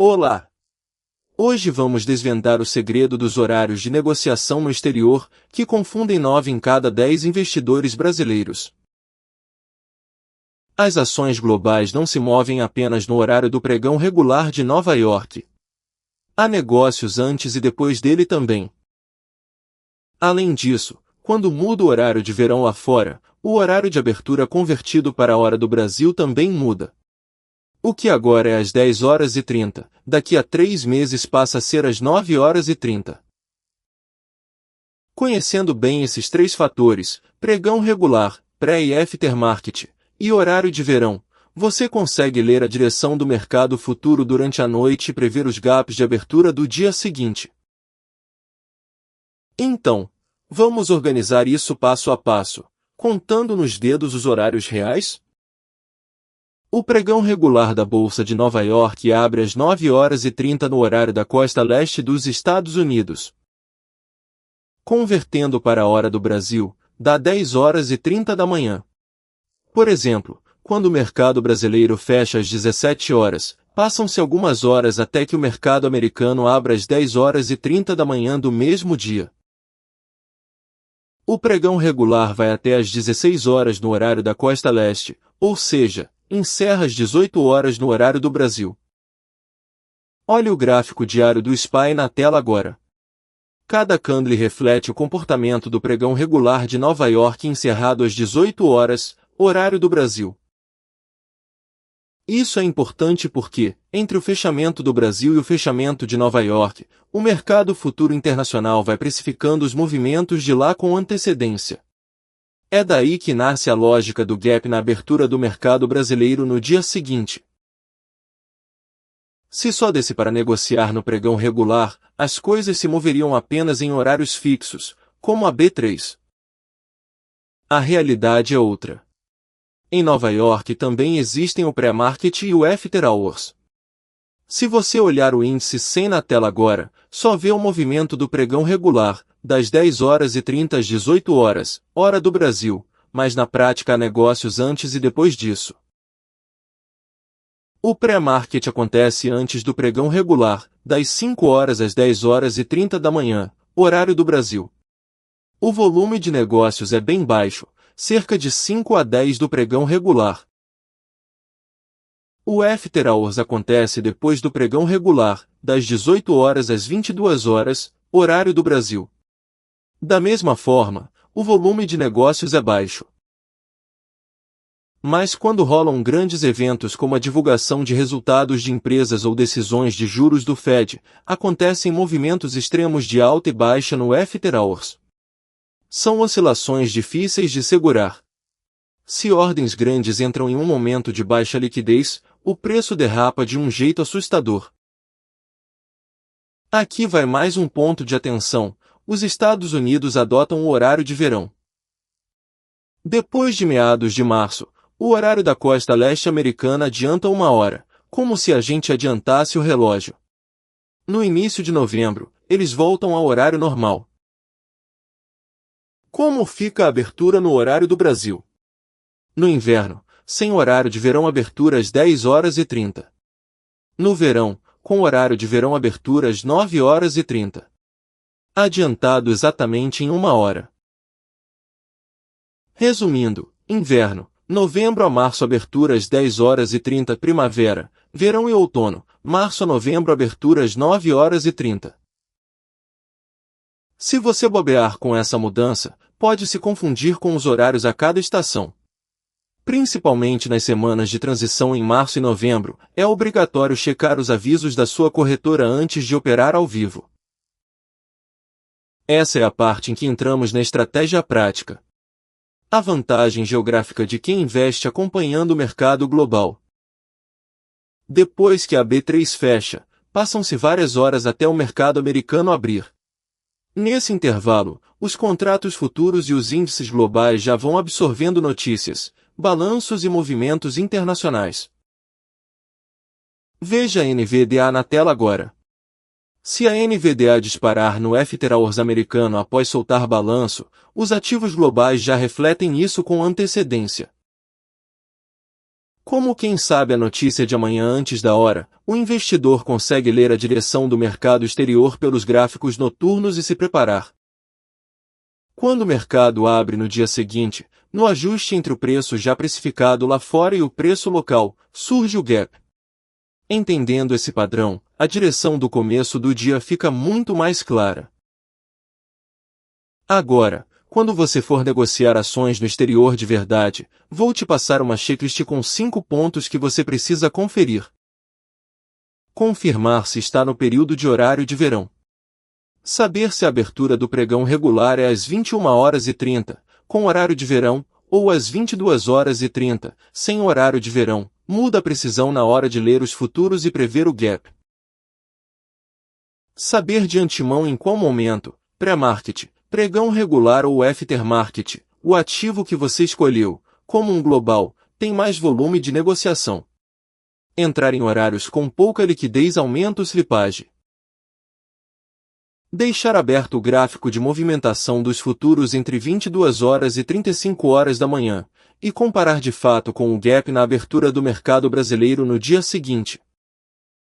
Olá! Hoje vamos desvendar o segredo dos horários de negociação no exterior, que confundem 9 em cada 10 investidores brasileiros. As ações globais não se movem apenas no horário do pregão regular de Nova York. Há negócios antes e depois dele também. Além disso, quando muda o horário de verão lá fora, o horário de abertura convertido para a hora do Brasil também muda. O que agora é às 10h30, daqui a 3 meses passa a ser às 9h30. Conhecendo bem esses 3 fatores, pregão regular, pré e aftermarket, e horário de verão, você consegue ler a direção do mercado futuro durante a noite e prever os gaps de abertura do dia seguinte. Então, vamos organizar isso passo a passo, contando nos dedos os horários reais? O pregão regular da Bolsa de Nova York abre às 9h30 no horário da costa leste dos Estados Unidos. Convertendo para a hora do Brasil, dá 10h30 da manhã. Por exemplo, quando o mercado brasileiro fecha às 17 horas, passam-se algumas horas até que o mercado americano abra às 10h30 da manhã do mesmo dia. O pregão regular vai até às 16 horas no horário da costa leste, ou seja, encerra às 18 horas no horário do Brasil. Olhe o gráfico diário do SPY na tela agora. Cada candle reflete o comportamento do pregão regular de Nova York encerrado às 18 horas, horário do Brasil. Isso é importante porque, entre o fechamento do Brasil e o fechamento de Nova York, o mercado futuro internacional vai precificando os movimentos de lá com antecedência. É daí que nasce a lógica do gap na abertura do mercado brasileiro no dia seguinte. Se só desse para negociar no pregão regular, as coisas se moveriam apenas em horários fixos, como a B3. A realidade é outra. Em Nova York também existem o pré-market e o after hours. Se você olhar o índice 100 na tela agora, só vê o movimento do pregão regular, das 10h30 às 18 horas, hora do Brasil, mas na prática há negócios antes e depois disso. O pré-market acontece antes do pregão regular, das 5 horas às 10h30 da manhã, horário do Brasil. O volume de negócios é bem baixo, cerca de 5 a 10 do pregão regular. O after hours acontece depois do pregão regular, das 18 horas às 22 horas, horário do Brasil. Da mesma forma, o volume de negócios é baixo. Mas quando rolam grandes eventos como a divulgação de resultados de empresas ou decisões de juros do Fed, acontecem movimentos extremos de alta e baixa no after hours. São oscilações difíceis de segurar. Se ordens grandes entram em um momento de baixa liquidez, o preço derrapa de um jeito assustador. Aqui vai mais um ponto de atenção: os Estados Unidos adotam o horário de verão. Depois de meados de março, o horário da costa leste americana adianta 1 hora, como se a gente adiantasse o relógio. No início de novembro, eles voltam ao horário normal. Como fica a abertura no horário do Brasil? No inverno, sem horário de verão, abertura às 10h30. No verão, com horário de verão, abertura às 9h30. Adiantado exatamente em 1 hora. Resumindo, inverno, novembro a março, abertura às 10h30, primavera, verão e outono, março a novembro, abertura às 9h30. Se você bobear com essa mudança, pode se confundir com os horários a cada estação. Principalmente nas semanas de transição em março e novembro, é obrigatório checar os avisos da sua corretora antes de operar ao vivo. Essa é a parte em que entramos na estratégia prática. A vantagem geográfica de quem investe acompanhando o mercado global. Depois que a B3 fecha, passam-se várias horas até o mercado americano abrir. Nesse intervalo, os contratos futuros e os índices globais já vão absorvendo notícias, balanços e movimentos internacionais. Veja a NVDA na tela agora. Se a NVDA disparar no after hours americano após soltar balanço, os ativos globais já refletem isso com antecedência. Como quem sabe a notícia de amanhã antes da hora, o investidor consegue ler a direção do mercado exterior pelos gráficos noturnos e se preparar. Quando o mercado abre no dia seguinte, no ajuste entre o preço já precificado lá fora e o preço local, surge o gap. Entendendo esse padrão, a direção do começo do dia fica muito mais clara. Agora, quando você for negociar ações no exterior de verdade, vou te passar uma checklist com 5 pontos que você precisa conferir. Confirmar se está no período de horário de verão. Saber se a abertura do pregão regular é às 21h30, com horário de verão, ou às 22h30, sem horário de verão, muda a precisão na hora de ler os futuros e prever o gap. Saber de antemão em qual momento, pré-market, pregão regular ou aftermarket, o ativo que você escolheu, como um global, tem mais volume de negociação. Entrar em horários com pouca liquidez aumenta o slippage. Deixar aberto o gráfico de movimentação dos futuros entre 22h e 35h da manhã, e comparar de fato com o gap na abertura do mercado brasileiro no dia seguinte.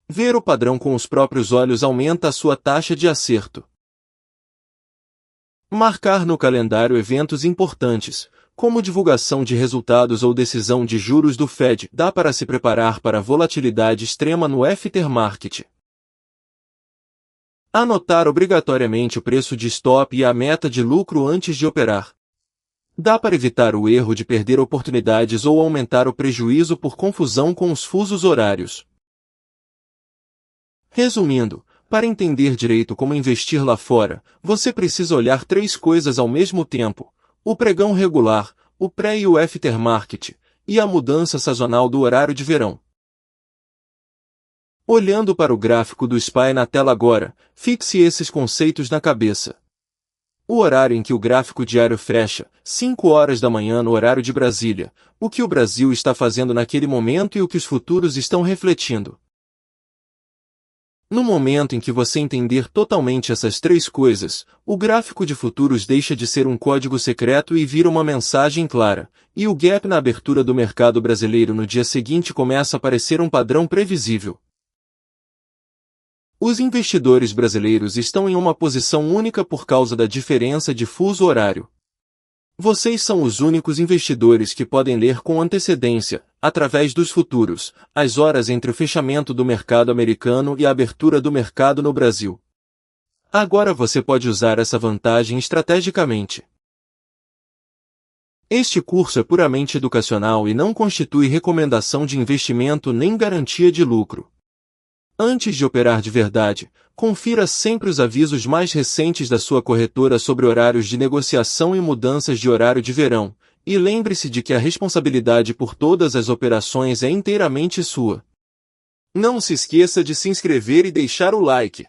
Ver o padrão com os próprios olhos aumenta a sua taxa de acerto. Marcar no calendário eventos importantes, como divulgação de resultados ou decisão de juros do Fed, dá para se preparar para volatilidade extrema no aftermarket. Anotar obrigatoriamente o preço de stop e a meta de lucro antes de operar. Dá para evitar o erro de perder oportunidades ou aumentar o prejuízo por confusão com os fusos horários. Resumindo, para entender direito como investir lá fora, você precisa olhar 3 coisas ao mesmo tempo: o pregão regular, o pré e o aftermarket, e a mudança sazonal do horário de verão. Olhando para o gráfico do SPY na tela agora, fixe esses conceitos na cabeça. O horário em que o gráfico diário fecha, 5h da manhã no horário de Brasília, o que o Brasil está fazendo naquele momento e o que os futuros estão refletindo. No momento em que você entender totalmente essas 3 coisas, o gráfico de futuros deixa de ser um código secreto e vira uma mensagem clara, e o gap na abertura do mercado brasileiro no dia seguinte começa a parecer um padrão previsível. Os investidores brasileiros estão em uma posição única por causa da diferença de fuso horário. Vocês são os únicos investidores que podem ler com antecedência, através dos futuros, as horas entre o fechamento do mercado americano e a abertura do mercado no Brasil. Agora você pode usar essa vantagem estrategicamente. Este curso é puramente educacional e não constitui recomendação de investimento nem garantia de lucro. Antes de operar de verdade, confira sempre os avisos mais recentes da sua corretora sobre horários de negociação e mudanças de horário de verão, e lembre-se de que a responsabilidade por todas as operações é inteiramente sua. Não se esqueça de se inscrever e deixar o like.